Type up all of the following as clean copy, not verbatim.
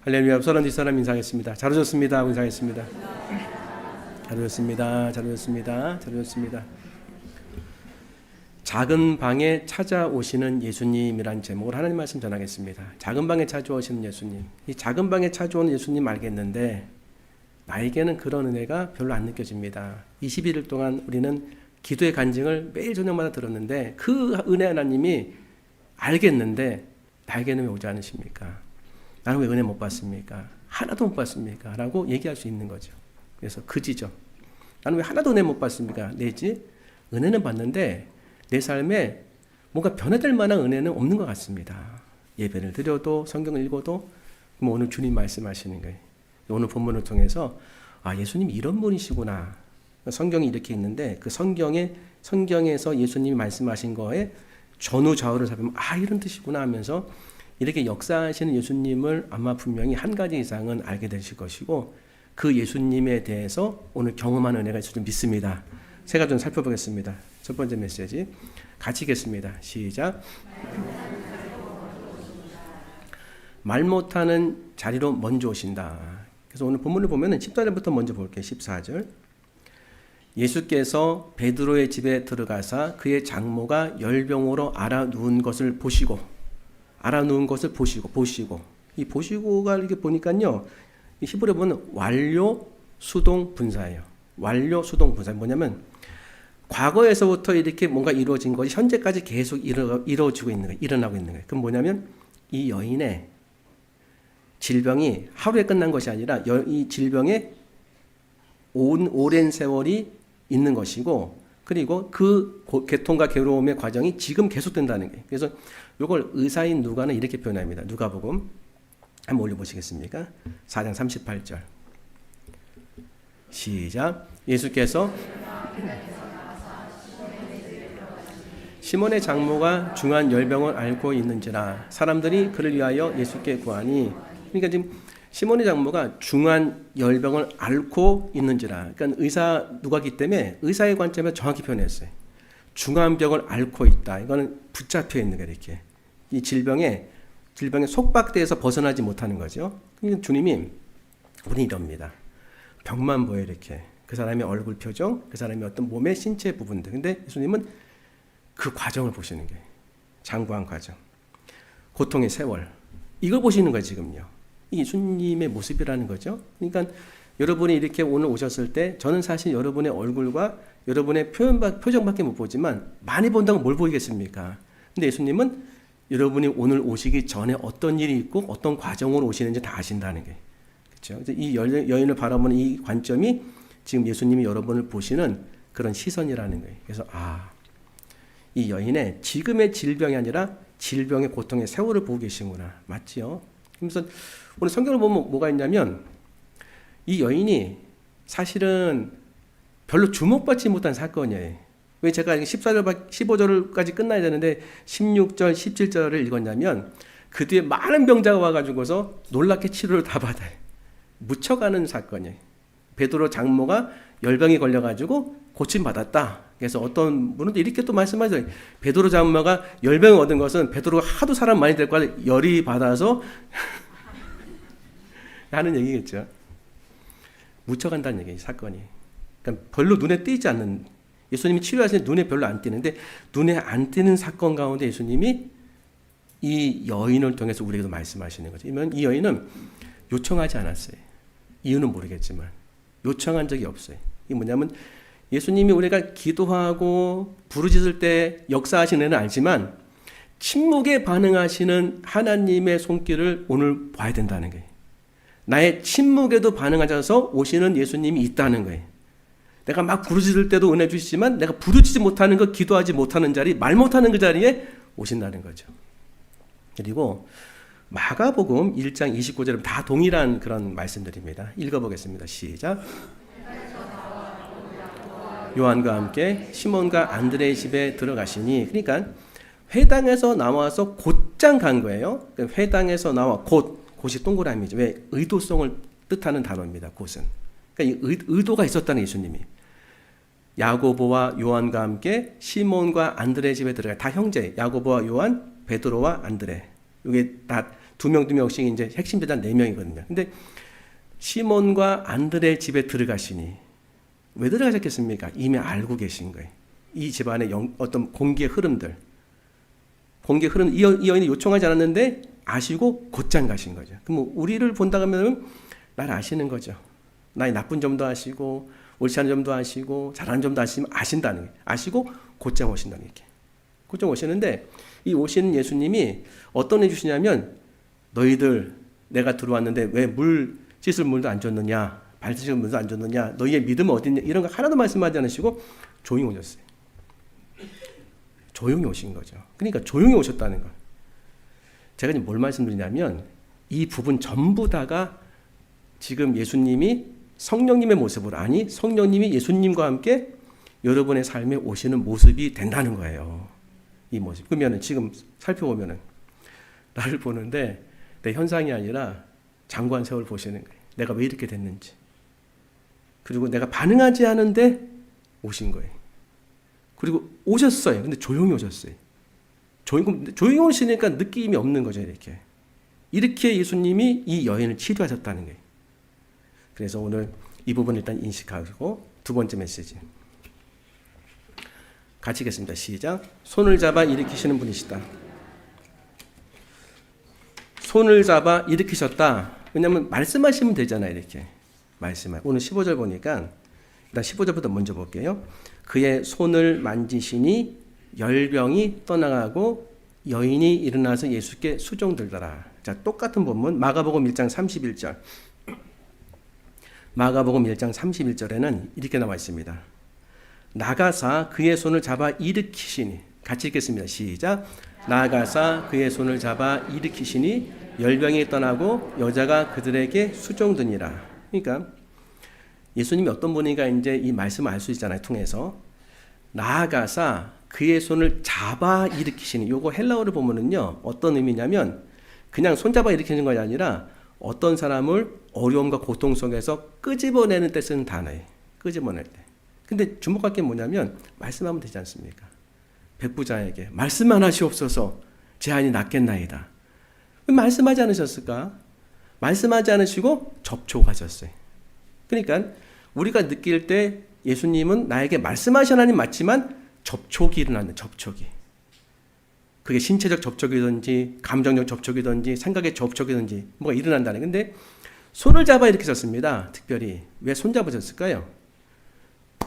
할렐루야. 앞사람 뒷사람 인사하겠습니다. 잘 오셨습니다. 인사하겠습니다. 잘 오셨습니다. 잘 오셨습니다. 잘 오셨습니다. 작은 방에 찾아오시는 예수님이란 제목으로 하나님 말씀 전하겠습니다. 작은 방에 찾아오시는 예수님. 이 작은 방에 찾아오는 예수님 알겠는데 나에게는 그런 은혜가 별로 안 느껴집니다. 21일 동안 우리는 기도의 간증을 매일 저녁마다 들었는데 그 은혜 하나님이 알겠는데 나에게는 왜 오지 않으십니까? 나는 왜 은혜 못 받습니까? 하나도 못 받습니까? 라고 얘기할 수 있는 거죠. 그래서 그지죠. 나는 왜 하나도 은혜 못 받습니까? 내지 은혜는 받는데 내 삶에 뭔가 변화될 만한 은혜는 없는 것 같습니다. 예배를 드려도 성경을 읽어도 뭐 오늘 주님 말씀하시는 거예요. 오늘 본문을 통해서 아, 예수님이 이런 분이시구나. 성경이 이렇게 있는데 그 성경에서 예수님이 말씀하신 거에 전후좌우를 살피면 아, 이런 뜻이구나 하면서 이렇게 역사하시는 예수님을 아마 분명히 한 가지 이상은 알게 되실 것이고 그 예수님에 대해서 오늘 경험한 은혜가 있을 줄 믿습니다. 세 가지 좀 살펴보겠습니다. 첫 번째 메시지 같이 읽겠습니다. 시작. 말 못하는 자리로 먼저 오신다. 그래서 오늘 본문을 보면 14절부터 먼저 볼게요. 14절. 예수께서 베드로의 집에 들어가사 그의 장모가 열병으로 알아누운 것을 보시고 이 보시고가 이렇게 보니까요. 이 히브리어 보면 완료 수동 분사예요. 완료 수동 분사 뭐냐면 과거에서부터 이렇게 뭔가 이루어진 것이 현재까지 계속 이루어지고 있는 거예요. 일어나고 있는 거예요. 그럼 뭐냐면 이 여인의 질병이 하루에 끝난 것이 아니라 이 질병에 오랜 세월이 있는 것이고 그리고 그 고통과 괴로움의 과정이 지금 계속된다는 거예요. 그래서 이걸 의사인 누가는 이렇게 표현합니다. 누가복음 한번 올려보시겠습니까? 4장 38절 시작. 예수께서 시몬의 장모가 중한 열병을 앓고 있는지라 사람들이 그를 위하여 예수께 구하니 그러니까 지금 시몬의 장모가 중한 열병을 앓고 있는지라 그러니까 의사 누가기 때문에 의사의 관점에서 정확히 표현했어요. 중한 병을 앓고 있다. 이거는 붙잡혀 있는 거예요. 이렇게 이 질병에 속박대에서 벗어나지 못하는 거죠. 그러니까 주님이 우리 이럽니다. 병만 보여 이렇게 그 사람의 얼굴 표정, 그 사람의 어떤 몸의 신체 부분들. 근데 예수님은 그 과정을 보시는 거예요. 장구한 과정, 고통의 세월 이걸 보시는 거예요. 지금요. 이 예수님의 모습이라는 거죠. 그러니까 여러분이 이렇게 오늘 오셨을 때 저는 사실 여러분의 얼굴과 여러분의 표정밖에 못 보지만 많이 본다고 뭘 보이겠습니까? 근데 예수님은 여러분이 오늘 오시기 전에 어떤 일이 있고 어떤 과정으로 오시는지 다 아신다는 게 그렇죠. 이 여인을 바라보는 이 관점이 지금 예수님이 여러분을 보시는 그런 시선이라는 거예요. 그래서 이 여인의 지금의 질병이 아니라 질병의 고통의 세월을 보고 계시구나. 맞지요? 그래서 오늘 성경을 보면 뭐가 있냐면 이 여인이 사실은 별로 주목받지 못한 사건이에요. 왜 제가 14절, 15절까지 끝나야 되는데 16절, 17절을 읽었냐면 그 뒤에 많은 병자가 와가지고서 놀랍게 치료를 다 받아요. 묻혀가는 사건이에요. 베드로 장모가 열병이 걸려가지고 고침받았다. 그래서 어떤 분은 이렇게 또 말씀하세요. 베드로 장모가 열병을 얻은 것은 베드로가 하도 사람 많이 데리고 와서 열이 받아서 하는 얘기겠죠. 묻혀간다는 얘기예요. 사건이. 그러니까 별로 눈에 띄지 않는 예수님이 치료하시는 눈에 별로 안 띄는데 눈에 안 띄는 사건 가운데 예수님이 이 여인을 통해서 우리에게도 말씀하시는 거죠. 이 여인은 요청하지 않았어요. 이유는 모르겠지만 요청한 적이 없어요. 이게 뭐냐면 예수님이 우리가 기도하고 부르짖을 때 역사하시는 애는 알지만 침묵에 반응하시는 하나님의 손길을 오늘 봐야 된다는 거예요. 나의 침묵에도 반응하셔서 오시는 예수님이 있다는 거예요. 내가 막 부르짖을 때도 은혜 주시지만 내가 부르짖지 못하는 것, 기도하지 못하는 자리, 말 못하는 그 자리에 오신다는 거죠. 그리고 마가복음 1장 29절은 다 동일한 그런 말씀들입니다. 읽어보겠습니다. 시작. 요한과 함께 시몬과 안드레의 집에 들어가시니 그러니까 회당에서 나와서 곧장 간 거예요. 회당에서 나와 곧이 동그라미죠. 왜? 의도성을 뜻하는 단어입니다. 곧은. 그러니까 이 의도가 있었다는 예수님이. 야고보와 요한과 함께 시몬과 안드레의 집에 들어가. 다 형제. 야고보와 요한, 베드로와 안드레. 이게 다 두 명씩 이제 핵심 제자 4명이거든요. 근데 시몬과 안드레 집에 들어가시니 왜 들어가셨겠습니까? 이미 알고 계신 거예요. 이 집안의 어떤 공기의 흐름들. 이 여인이 요청하지 않았는데 아시고 곧장 가신 거죠. 그럼 뭐 우리를 본다 하면 나를 아시는 거죠. 나의 나쁜 점도 아시고 옳지 않은 점도 아시고 잘하는 점도 아신다는 거예요. 아시고 곧장 오신다는 얘기예요. 곧장 오시는데 이 오시는 예수님이 어떤 애 주시냐면 너희들 내가 들어왔는데 왜 씻을 물도 안 줬느냐, 발 씻을 물도 안 줬느냐, 너희의 믿음은 어디 있냐, 이런 거 하나도 말씀하지 않으시고 조용히 오셨어요. 조용히 오신 거죠. 그러니까 조용히 오셨다는 거. 제가 지금 뭘 말씀드리냐면 이 부분 전부 다가 지금 예수님이 성령님의 모습으로, 아니 성령님이 예수님과 함께 여러분의 삶에 오시는 모습이 된다는 거예요. 이 모습. 그러면 지금 살펴보면은 나를 보는데 내 현상이 아니라 장관 세월 보시는 거예요. 내가 왜 이렇게 됐는지. 그리고 내가 반응하지 않은데 오신 거예요. 그리고 오셨어요. 근데 조용히 오셨어요. 조용히 오시니까 느낌이 없는 거죠. 이렇게 예수님이 이 여인을 치료하셨다는 거예요. 그래서 오늘 이 부분 일단 인식하고 두 번째 메시지. 같이 읽겠습니다. 시작. 손을 잡아 일으키시는 분이시다. 손을 잡아 일으키셨다. 왜냐하면 말씀하시면 되잖아요. 이렇게 말씀할. 오늘 15절 보니까 일단 15절부터 먼저 볼게요. 그의 손을 만지시니 열병이 떠나가고 여인이 일어나서 예수께 수종들더라. 자, 똑같은 본문 마가복음 1장 31절. 마가복음 1장 31절에는 이렇게 나와 있습니다. 나가사 그의 손을 잡아 일으키시니, 같이 읽겠습니다. 시작. 나가사 그의 손을 잡아 일으키시니 열병이 떠나고 여자가 그들에게 수종드니라. 그러니까 예수님이 어떤 분인가 이제 이 말씀을 알 수 있잖아요. 통해서 나아가사 그의 손을 잡아 일으키시니, 요거 헬라어를 보면은요 어떤 의미냐면 그냥 손잡아 일으키는 것이 아니라 어떤 사람을 어려움과 고통 속에서 끄집어내는 때 쓰는 단어예요. 끄집어낼 때. 근데 주목할 게 뭐냐면 말씀하면 되지 않습니까? 백부자에게 말씀만 하시옵소서 제 아이 낫겠나이다. 왜 말씀하지 않으셨을까? 말씀하지 않으시고 접촉하셨어요. 그러니까 우리가 느낄 때 예수님은 나에게 말씀하신 하나님 맞지만 접촉이 일어나는, 접촉이. 그게 신체적 접촉이든지 감정적 접촉이든지 생각의 접촉이든지 뭐가 일어난다는. 근데 손을 잡아 이렇게 썼습니다. 특별히. 왜 손 잡으셨을까요?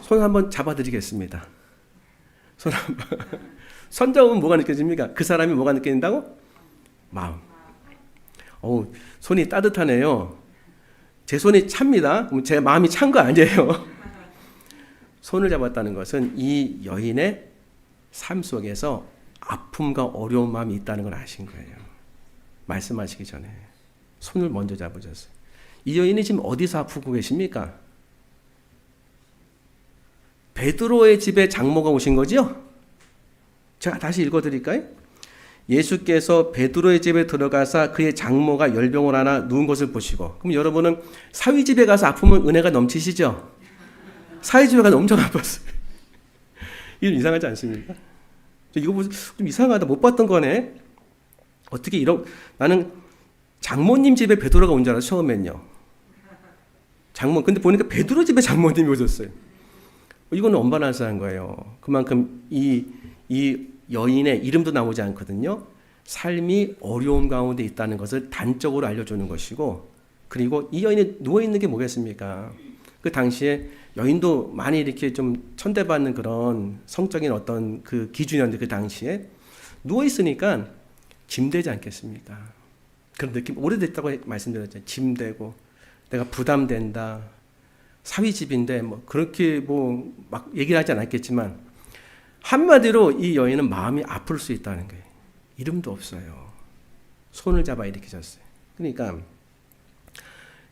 손 한번 잡아드리겠습니다. 손 한번. 손 잡으면 뭐가 느껴집니까? 그 사람이 뭐가 느껴진다고? 마음. 손이 따뜻하네요. 제 손이 찹니다. 제 마음이 찬 거 아니에요. 손을 잡았다는 것은 이 여인의 삶 속에서 아픔과 어려운 마음이 있다는 걸 아신 거예요. 말씀하시기 전에 손을 먼저 잡으셨어요. 이 여인이 지금 어디서 아프고 계십니까? 베드로의 집에 장모가 오신 거죠? 제가 다시 읽어드릴까요? 예수께서 베드로의 집에 들어가사 그의 장모가 열병을 하나 누운 것을 보시고. 그럼 여러분은 사위 집에 가서 아프면 은혜가 넘치시죠? 사위 집에 가서 엄청 아팠어요. 이거 이상하지 않습니까? 이거 좀 이상하다. 못 봤던 거네. 어떻게 나는 장모님 집에 베드로가 온 줄 알았어요. 처음엔요. 근데 보니까 베드로 집에 장모님이 오셨어요. 이거는 언밸런스한 거예요. 그만큼 이 여인의 이름도 나오지 않거든요. 삶이 어려움 가운데 있다는 것을 단적으로 알려주는 것이고, 그리고 이 여인이 누워있는 게 뭐겠습니까? 그 당시에 여인도 많이 이렇게 좀 천대받는 그런 성적인 어떤 그 기준이었는데, 그 당시에 누워있으니까 짐되지 않겠습니까? 그런 느낌, 오래됐다고 말씀드렸잖아요. 짐되고, 내가 부담된다. 사위 집인데, 그렇게 막 얘기를 하지 않았겠지만, 한마디로 이 여인은 마음이 아플 수 있다는 거예요. 이름도 없어요. 손을 잡아 일으키셨어요. 그러니까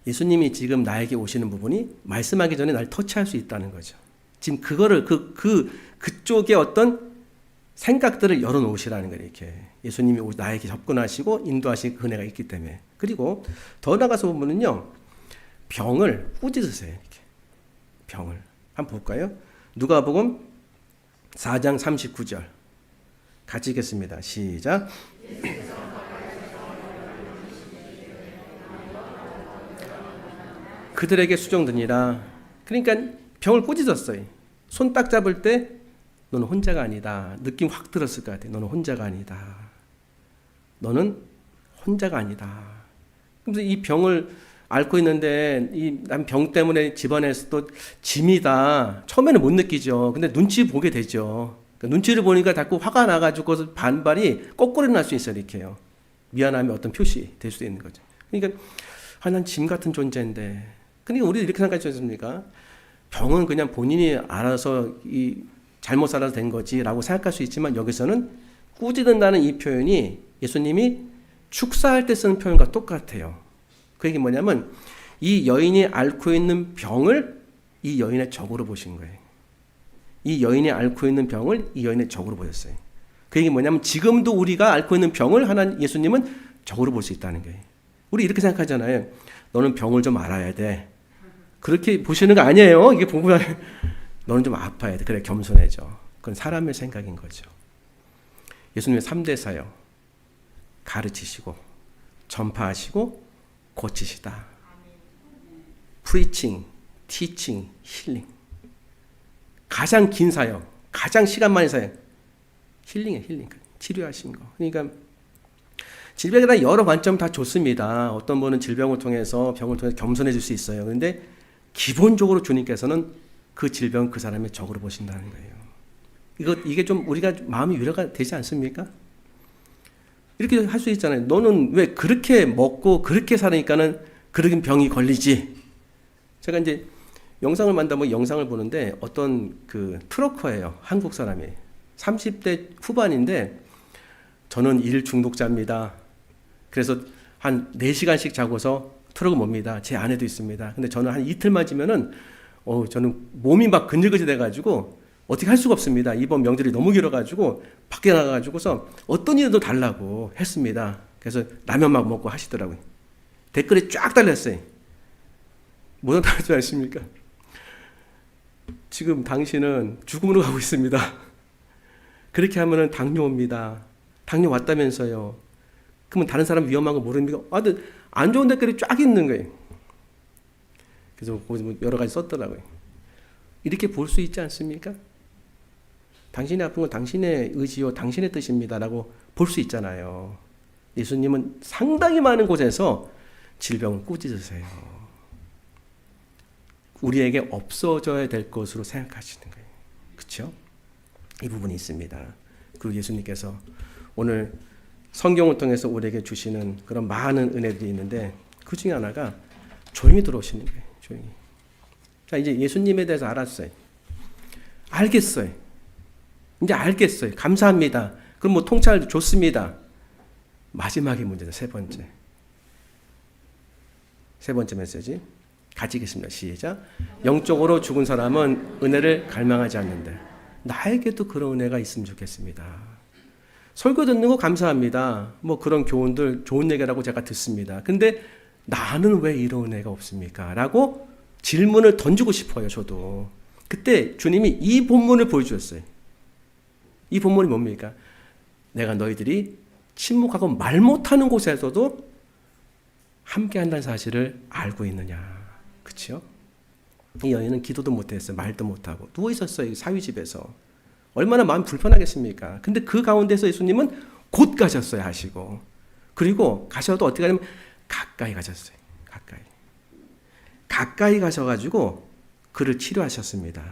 예수님이 지금 나에게 오시는 부분이 말씀하기 전에 날 터치할 수 있다는 거죠. 지금 그거를 그쪽에 어떤 생각들을 열어놓으시라는 거예요. 이렇게 예수님이 나에게 접근하시고 인도하신 그 은혜가 있기 때문에. 그리고 더 나가서 보면은요, 병을 꾸짖으세요. 이렇게 병을 한번 볼까요? 누가복음 4장 39절 같이 읽겠습니다. 시작. 그들에게 수종드니라. 그러니까 병을 꾸짖었어요. 손 딱 잡을 때 너는 혼자가 아니다. 느낌 확 들었을 것 같아. 너는 혼자가 아니다. 너는 혼자가 아니다. 그래서 이 병을 앓고 있는데 이 난 병 때문에 집안에서 또 짐이다. 처음에는 못 느끼죠. 근데 눈치 보게 되죠. 그러니까 눈치를 보니까 자꾸 화가 나가지고 반발이 거꾸로 날 수 있어요. 이렇게요. 미안함의 어떤 표시 될 수 있는 거죠. 그러니까 난 짐 같은 존재인데. 그러니까 우리 이렇게 생각하지 않습니까? 병은 그냥 본인이 알아서 이 잘못 살아서 된 거지라고 생각할 수 있지만 여기서는 꾸짖는다는 이 표현이 예수님이 축사할 때 쓰는 표현과 똑같아요. 그 얘기 뭐냐면 이 여인이 앓고 있는 병을 이 여인의 적으로 보신 거예요. 이 여인이 앓고 있는 병을 이 여인의 적으로 보셨어요. 그 얘기 뭐냐면 지금도 우리가 앓고 있는 병을 예수님은 적으로 볼 수 있다는 거예요. 우리 이렇게 생각하잖아요. 너는 병을 좀 알아야 돼. 그렇게 보시는 거 아니에요. 이게 보고 너는 좀 아파야 돼. 그래 겸손해져. 그건 사람의 생각인 거죠. 예수님의 3대 사역 가르치시고 전파하시고 고치시다. preaching, teaching, healing. 가장 긴 사역, 가장 시간 많은 사역. 힐링이에요, 힐링. 치료하신 거. 그러니까 질병에 대한 여러 관점 다 좋습니다. 어떤 분은 질병을 통해서 병을 통해서 겸손해질 수 있어요. 그런데 기본적으로 주님께서는 그 질병 그 사람의 적으로 보신다는 거예요. 이게 좀 우리가 마음이 위로가 되지 않습니까? 이렇게 할 수 있잖아요. 너는 왜 그렇게 먹고 그렇게 살으니까는 그런 병이 걸리지? 제가 이제 영상을 만나면 영상을 보는데 어떤 그 트러커예요. 한국 사람이. 30대 후반인데 저는 일 중독자입니다. 그래서 한 4시간씩 자고서 트럭을 몹니다. 제 아내도 있습니다. 근데 저는 한 이틀 맞으면은 저는 몸이 막 근질근질 돼가지고 어떻게 할 수가 없습니다. 이번 명절이 너무 길어가지고 밖에 나가가지고서 어떤 일도 달라고 했습니다. 그래서 라면 막 먹고 하시더라고요. 댓글이 쫙 달렸어요. 뭐라고 달렸지 않습니까? 지금 당신은 죽음으로 가고 있습니다. 그렇게 하면은 당뇨 옵니다. 당뇨 왔다면서요. 그러면 다른 사람 위험한 거 모릅니까? 안 좋은 댓글이 쫙 있는 거예요. 그래서 거기서 여러 가지 썼더라고요. 이렇게 볼 수 있지 않습니까? 당신이 아픈 건 당신의 의지요, 당신의 뜻입니다라고 볼 수 있잖아요. 예수님은 상당히 많은 곳에서 질병을 꾸짖으세요. 우리에게 없어져야 될 것으로 생각하시는 거예요. 그렇죠? 이 부분이 있습니다. 그리고 예수님께서 오늘 성경을 통해서 우리에게 주시는 그런 많은 은혜들이 있는데 그 중에 하나가 조용히 들어오시는 거예요. 조용히. 자, 이제 예수님에 대해서 알았어요. 알겠어요. 이제 알겠어요. 감사합니다. 그럼 뭐 통찰도 좋습니다. 마지막의 문제다. 세 번째 메시지 같이 읽겠습니다. 시작. 영적으로 죽은 사람은 은혜를 갈망하지 않는데 나에게도 그런 은혜가 있으면 좋겠습니다. 설교 듣는 거 감사합니다. 뭐 그런 교훈들 좋은 얘기라고 제가 듣습니다. 근데 나는 왜 이런 은혜가 없습니까? 라고 질문을 던지고 싶어요. 저도. 그때 주님이 이 본문을 보여주셨어요. 이 본문이 뭡니까? 내가 너희들이 침묵하고 말 못하는 곳에서도 함께 한다는 사실을 알고 있느냐. 그렇죠? 이 여인은 기도도 못했어요. 말도 못하고 누워 있었어요. 사위집에서. 얼마나 마음이 불편하겠습니까? 근데 그 가운데서 예수님은 곧 가셨어요. 하시고. 그리고 가셔도 어떻게 하냐면 가까이 가셨어요. 가까이 가셔가지고 그를 치료하셨습니다.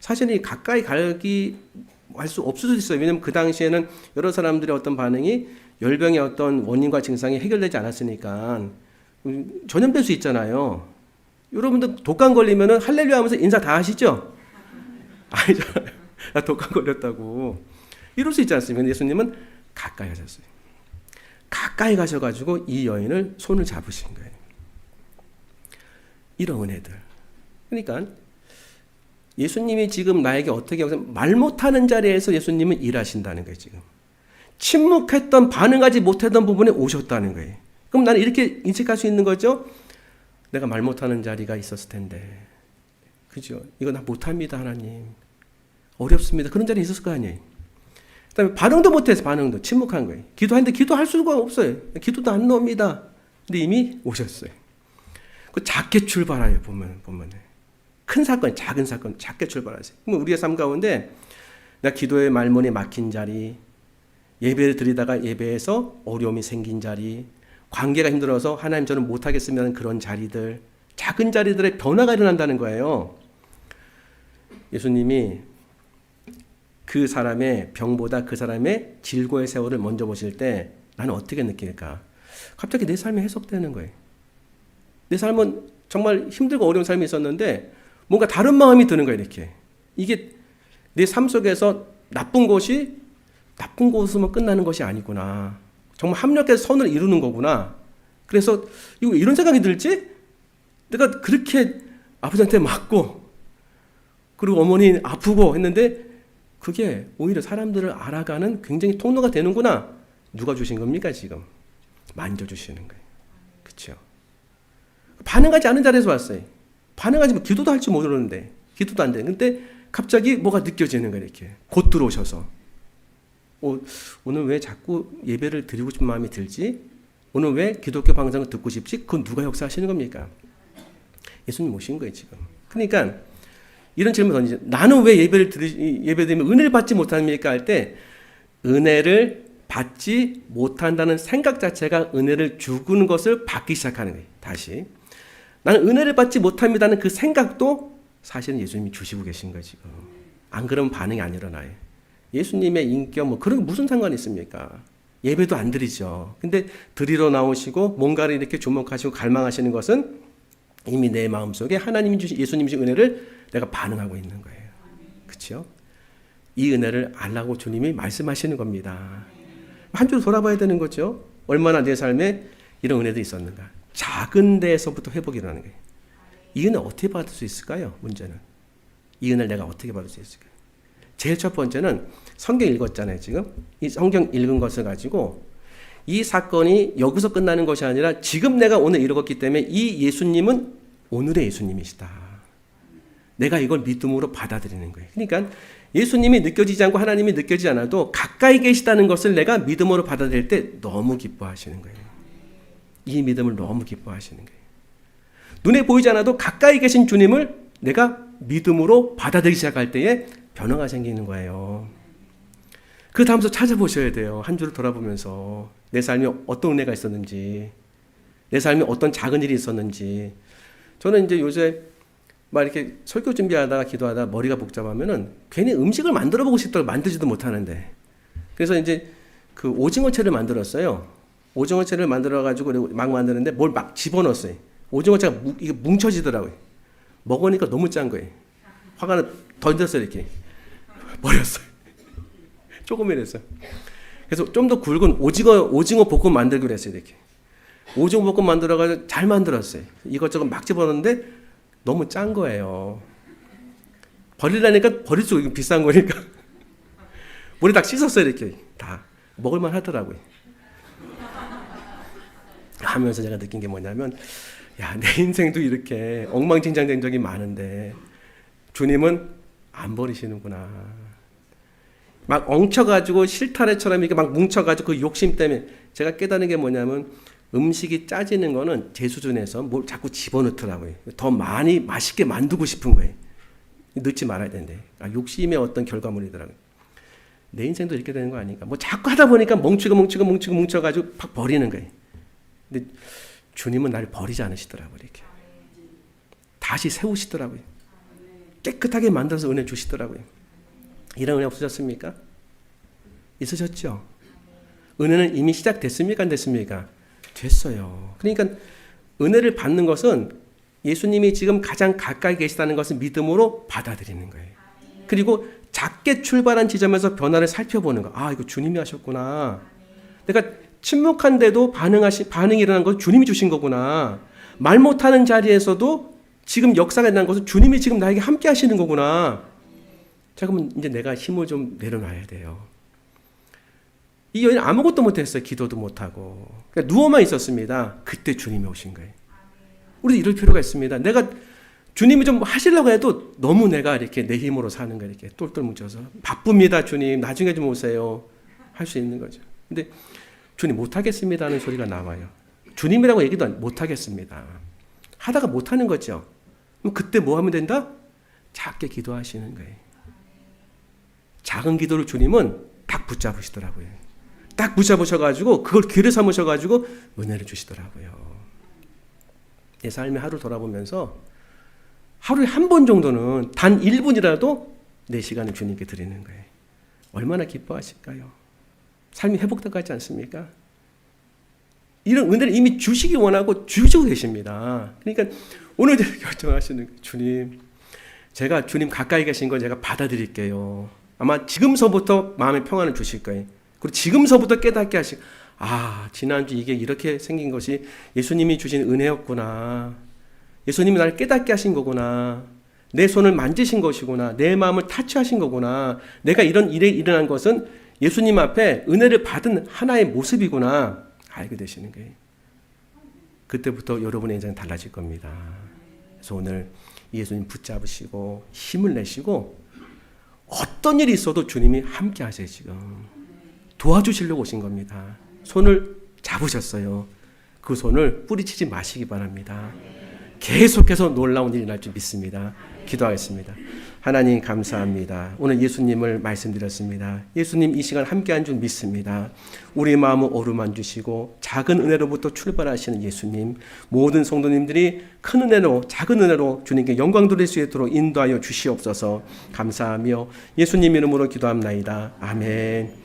사실 이 가까이 가기 할 수 없을 수도 있어요. 왜냐하면 그 당시에는 여러 사람들의 어떤 반응이 열병의 어떤 원인과 증상이 해결되지 않았으니까 전염될 수 있잖아요. 여러분들 독감 걸리면은 할렐루야 하면서 인사 다 하시죠? 아니잖아요. 나 독감 걸렸다고. 이럴 수 있지 않습니까? 예수님은 가까이 가셨어요. 가까이 가셔가지고 이 여인을 손을 잡으신 거예요. 이런 은혜들. 그러니까 예수님이 지금 나에게 어떻게 하고 말 못하는 자리에서 예수님은 일하신다는 거예요. 지금 침묵했던 반응하지 못했던 부분에 오셨다는 거예요. 그럼 나는 이렇게 인식할 수 있는 거죠. 내가 말 못하는 자리가 있었을 텐데, 그죠? 이거 나 못합니다, 하나님. 어렵습니다. 그런 자리에 있었을 거 아니에요. 그다음에 반응도 못해서 반응도 침묵한 거예요. 기도하는데 기도할 수가 없어요. 기도도 안 나옵니다. 근데 이미 오셨어요. 그 작게 출발해요. 보면 큰 사건, 작은 사건, 작게 출발하세요. 그럼 우리의 삶 가운데 내가 기도의 말문에 막힌 자리, 예배를 드리다가 예배에서 어려움이 생긴 자리, 관계가 힘들어서 하나님 저는 못하겠으면 그런 자리들, 작은 자리들의 변화가 일어난다는 거예요. 예수님이 그 사람의 병보다 그 사람의 질고의 세월을 먼저 보실 때 나는 어떻게 느낄까? 갑자기 내 삶이 해석되는 거예요. 내 삶은 정말 힘들고 어려운 삶이 있었는데 뭔가 다른 마음이 드는 거예요. 이렇게 이게 내 삶 속에서 나쁜 곳으로만 끝나는 것이 아니구나. 정말 합력해서 선을 이루는 거구나. 그래서 이런 생각이 들지? 내가 그렇게 아버지한테 맞고 그리고 어머니 아프고 했는데 그게 오히려 사람들을 알아가는 굉장히 통로가 되는구나. 누가 주신 겁니까 지금? 만져주시는 거예요. 그렇죠? 반응하지 않은 자리에서 왔어요. 반응하지 뭐 기도도 할 줄 모르는데 기도도 안 돼. 근데 갑자기 뭐가 느껴지는 거예요. 이렇게 곧 들어오셔서 오늘 왜 자꾸 예배를 드리고 싶은 마음이 들지? 오늘 왜 기독교 방송을 듣고 싶지? 그건 누가 역사하시는 겁니까? 예수님 오신 거예요 지금. 그러니까 이런 질문 던지죠. 나는 왜 예배드리면 은혜를 받지 못합니까? 할 때 은혜를 받지 못한다는 생각 자체가 은혜를 주는 것을 받기 시작하는 거예요. 다시 나는 은혜를 받지 못합니다는 그 생각도 사실은 예수님이 주시고 계신 거예요 지금. 안 그러면 반응이 안 일어나요. 예수님의 인격 뭐 그런 게 무슨 상관이 있습니까? 예배도 안 드리죠. 근데 드리러 나오시고 뭔가를 이렇게 주목하시고 갈망하시는 것은 이미 내 마음속에 하나님이 주신 예수님이 주신 은혜를 내가 반응하고 있는 거예요. 그렇죠? 이 은혜를 알라고 주님이 말씀하시는 겁니다. 한 줄 돌아봐야 되는 거죠. 얼마나 내 삶에 이런 은혜도 있었는가. 작은 데에서부터 회복이 일어나는 거예요. 이 은혜 어떻게 받을 수 있을까요? 문제는. 이 은혜를 내가 어떻게 받을 수 있을까요? 제일 첫 번째는 성경 읽었잖아요. 지금 이 성경 읽은 것을 가지고 이 사건이 여기서 끝나는 것이 아니라 지금 내가 오늘 읽었기 때문에 이 예수님은 오늘의 예수님이시다. 내가 이걸 믿음으로 받아들이는 거예요. 그러니까 예수님이 느껴지지 않고 하나님이 느껴지지 않아도 가까이 계시다는 것을 내가 믿음으로 받아들일 때 너무 기뻐하시는 거예요. 이 믿음을 너무 기뻐하시는 거예요. 눈에 보이지 않아도 가까이 계신 주님을 내가 믿음으로 받아들이기 시작할 때에 변화가 생기는 거예요. 그 다음부터 찾아보셔야 돼요. 한 주를 돌아보면서 내 삶에 어떤 은혜가 있었는지, 내 삶에 어떤 작은 일이 있었는지. 저는 이제 요새 막 이렇게 설교 준비하다가 기도하다가 머리가 복잡하면은 괜히 음식을 만들어 보고 싶다고 만들지도 못하는데. 그래서 이제 그 오징어채를 만들었어요. 오징어채를 만들어가지고 막 만드는데 뭘 막 집어넣었어요. 오징어채가 이게 뭉쳐지더라고요. 먹으니까 너무 짠 거예요. 화가 던졌어요, 이렇게. 버렸어요. 조금이랬어요. 그래서 좀 더 굵은 오징어 볶음 만들기로 했어요, 이렇게. 오징어 볶음 만들어가지고 잘 만들었어요. 이것저것 막 집어넣었는데 너무 짠 거예요. 버리려니까 버릴 수가 없고 비싼 거니까. 물에 딱 씻었어요, 이렇게. 다. 먹을만 하더라고요. 하면서 제가 느낀 게 뭐냐면, 야, 내 인생도 이렇게 엉망진창 된 적이 많은데, 주님은 안 버리시는구나. 막 엉켜가지고 실타래처럼 이렇게 막 뭉쳐가지고 그 욕심 때문에 제가 깨달은 게 뭐냐면 음식이 짜지는 거는 제 수준에서 뭘 자꾸 집어넣더라고요. 더 많이 맛있게 만들고 싶은 거예요. 넣지 말아야 되는데. 욕심의 어떤 결과물이더라고요. 내 인생도 이렇게 되는 거 아닌가. 뭐 자꾸 하다 보니까 뭉쳐가지고 팍 버리는 거예요. 근데 주님은 나를 버리지 않으시더라고요. 이렇게. 다시 세우시더라고요. 깨끗하게 만들어서 은혜 주시더라고요. 이런 은혜 없으셨습니까? 있으셨죠? 은혜는 이미 시작됐습니까? 안 됐습니까? 됐어요. 그러니까 은혜를 받는 것은 예수님이 지금 가장 가까이 계시다는 것을 믿음으로 받아들이는 거예요. 그리고 작게 출발한 지점에서 변화를 살펴보는 거. 아, 이거 주님이 하셨구나. 내가 침묵한데도 반응이 일어난 것은 주님이 주신 거구나. 말 못하는 자리에서도 지금 역사가 일어난 것은 주님이 지금 나에게 함께 하시는 거구나. 자, 그러면 이제 내가 힘을 좀 내려놔야 돼요. 이 여인은 아무것도 못했어요. 기도도 못하고. 그러니까 누워만 있었습니다. 그때 주님이 오신 거예요. 우리도 이럴 필요가 있습니다. 내가 주님이 좀 하시려고 해도 너무 내가 이렇게 내 힘으로 사는 거 이렇게 똘똘 뭉쳐서 바쁩니다. 주님 나중에 좀 오세요. 할 수 있는 거죠. 근데 주님 못하겠습니다 하는 소리가 나와요. 주님이라고 얘기도 못하겠습니다. 하다가 못하는 거죠. 그럼 그때 뭐 하면 된다? 작게 기도하시는 거예요. 작은 기도를 주님은 딱 붙잡으시더라고요. 딱 붙잡으셔가지고 그걸 기회를 삼으셔가지고 은혜를 주시더라고요. 내 삶의 하루 돌아보면서 하루에 한 번 정도는 단 1분이라도 내 시간을 주님께 드리는 거예요. 얼마나 기뻐하실까요? 삶이 회복되지 않습니까? 이런 은혜를 이미 주시기 원하고 주시고 계십니다. 그러니까 오늘 결정하시는 거예요. 주님, 제가 주님 가까이 계신 걸 제가 받아들일게요. 아마 지금서부터 마음의 평안을 주실 거예요. 그리고 지금서부터 깨닫게 하시고, 지난주 이게 이렇게 생긴 것이 예수님이 주신 은혜였구나. 예수님이 나를 깨닫게 하신 거구나. 내 손을 만지신 것이구나. 내 마음을 타치하신 거구나. 내가 이런 일에 일어난 것은 예수님 앞에 은혜를 받은 하나의 모습이구나. 알게 되시는 거예요. 그때부터 여러분의 인생은 달라질 겁니다. 그래서 오늘 예수님 붙잡으시고 힘을 내시고 어떤 일이 있어도 주님이 함께 하세요. 지금 도와주시려고 오신 겁니다. 손을 잡으셨어요. 그 손을 뿌리치지 마시기 바랍니다. 계속해서 놀라운 일이 날 줄 믿습니다. 기도하겠습니다. 하나님 감사합니다. 오늘 예수님을 말씀드렸습니다. 예수님 이 시간 함께한 줄 믿습니다. 우리의 마음을 어루만지시고 작은 은혜로부터 출발하시는 예수님, 모든 성도님들이 큰 은혜로 작은 은혜로 주님께 영광 돌릴 수 있도록 인도하여 주시옵소서. 감사하며 예수님 이름으로 기도합나이다. 아멘.